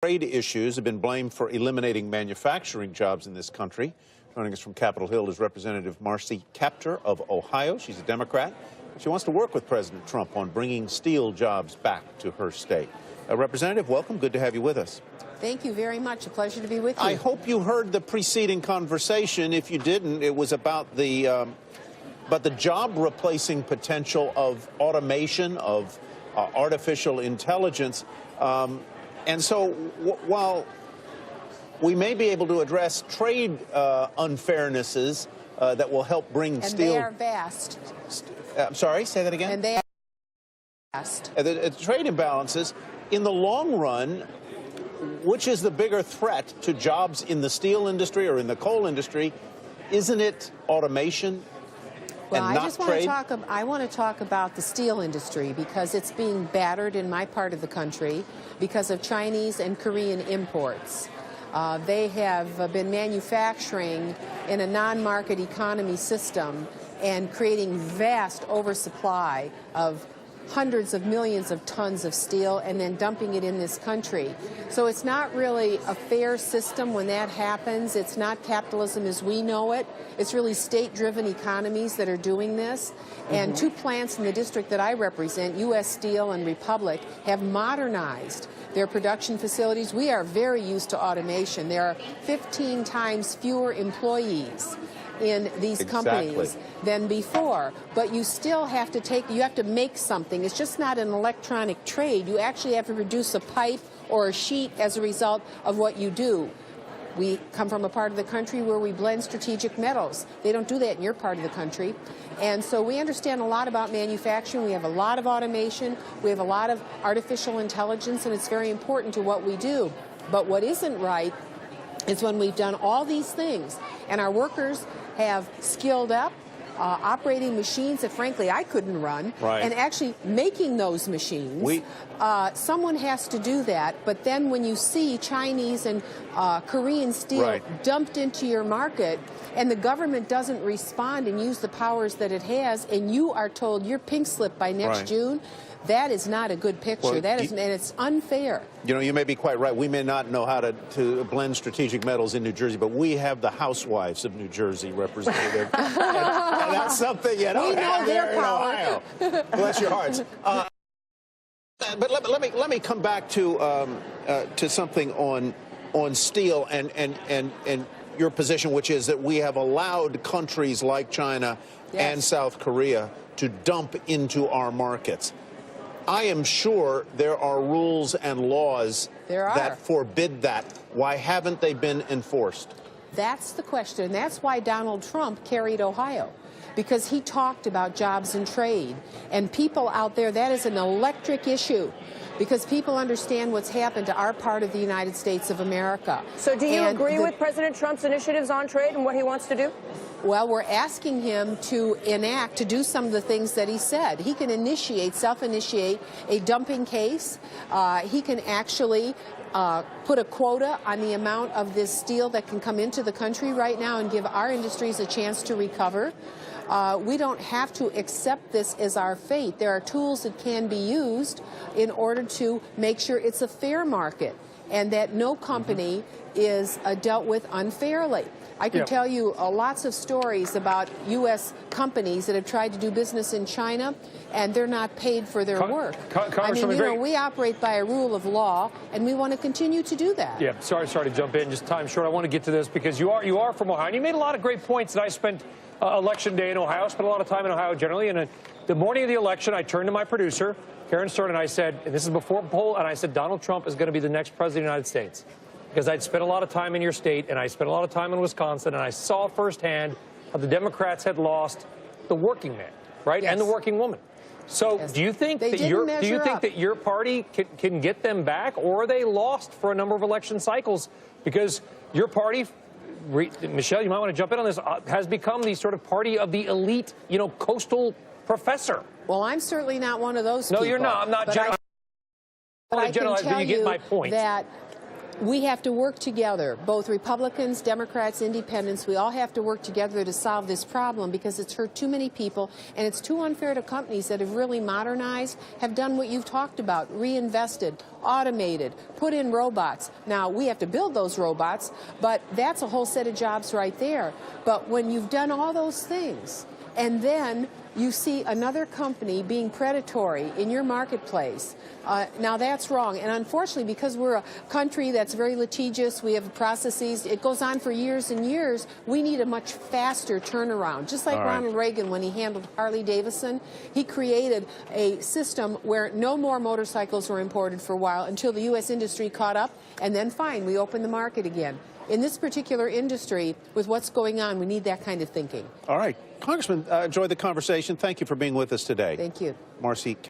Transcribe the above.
Trade issues have been blamed for eliminating manufacturing jobs in this country. Joining us from Capitol Hill is Representative Marcy Kaptur of Ohio. She's a Democrat. She wants to work with President Trump on bringing steel jobs back to her state. Representative, welcome. Good to have you with us. Thank you very much. A pleasure to be with you. I hope you heard the preceding conversation. If you didn't, it was about the job replacing potential of automation, of artificial intelligence. And so while we may be able to address trade unfairnesses that will help bring steel... And they are vast. I'm sorry, say that again? And they are vast. The trade imbalances, in the long run, which is the bigger threat to jobs in the steel industry or in the coal industry? Isn't it automation? Well, and not trade? I want to talk about the steel industry because it's being battered in my part of the country because of Chinese and Korean imports. They have been manufacturing in a non-market economy system and creating vast oversupply of hundreds of millions of tons of steel and then dumping it in this country. So it's not really a fair system when that happens. It's not capitalism as we know it. It's really state-driven economies that are doing this. And two plants in the district that I represent, U.S. Steel and Republic, have modernized their production facilities. We are very used to automation. There are 15 times fewer employees in these companies than before, but you still have to make something. It's just not an electronic trade. You actually have to produce a pipe or a sheet as a result of what you do. We come from a part of the country where we blend strategic metals. They don't do that in your part of the country. And so we understand a lot about manufacturing. We have a lot of automation. We have a lot of artificial intelligence, and it's very important to what we do. But what isn't right is when we've done all these things and our workers have skilled up, operating machines that, frankly, I couldn't run, and actually making those machines. Someone has to do that, but then when you see Chinese and Korean steel dumped into your market and the government doesn't respond and use the powers that it has, and you are told you're pink slipped by next June, that is not a good picture. Well, and it's unfair. You know, you may be quite right. We may not know how to blend strategic metals in New Jersey, but we have the housewives of New Jersey, Representative. and that's something you don't have there in Ohio. Bless your hearts. But let me come back to something on steel and your position, which is that we have allowed countries like China and South Korea to dump into our markets. I am sure there are rules and laws that forbid that. Why haven't they been enforced? That's the question. That's why Donald Trump carried Ohio, because he talked about jobs and trade. And people out there, that is an electric issue, because people understand what's happened to our part of the United States of America. So do you agree with President Trump's initiatives on trade and what he wants to do? Well, we're asking him to do some of the things that he said. He can self-initiate a dumping case. He can actually put a quota on the amount of this steel that can come into the country right now and give our industries a chance to recover. We don't have to accept this as our fate. There are tools that can be used in order to make sure it's a fair market and that no company is dealt with unfairly. I can tell you lots of stories about U.S. companies that have tried to do business in China, and they're not paid for their work. I mean, we operate by a rule of law, and we want to continue to do that. Yeah, sorry to jump in. Just time short. I want to get to this because you are from Ohio, and you made a lot of great points. And I spent election day in Ohio, spent a lot of time in Ohio generally. And the morning of the election, I turned to my producer, Karen Stern, and I said, and this is before poll, and I said, Donald Trump is going to be the next president of the United States. Because I'd spent a lot of time in your state, and I spent a lot of time in Wisconsin, and I saw firsthand how the Democrats had lost the working man, and the working woman. So do you think that your party can get them back, or are they lost for a number of election cycles? Because your party, Michelle, you might want to jump in on this, has become the sort of party of the elite, coastal professor. Well, I'm certainly not one of those people. No, you're not. I'm not generalizing. But you get my point. That We have to work together, both Republicans, Democrats, Independents. We all have to work together to solve this problem because it's hurt too many people, and it's too unfair to companies that have really modernized, have done what you've talked about, reinvested, automated, put in robots. Now, we have to build those robots, but that's a whole set of jobs right there. But when you've done all those things, and then you see another company being predatory in your marketplace, now that's wrong. And unfortunately, because we're a country that's very litigious, we have processes, it goes on for years and years, we need a much faster turnaround. Just like Ronald Reagan, when he handled Harley Davidson, he created a system where no more motorcycles were imported for a while until the U.S. industry caught up, and then fine, we opened the market again. In this particular industry, with what's going on, we need that kind of thinking. All right. Congressman, enjoy the conversation. Thank you for being with us today. Thank you. Marcy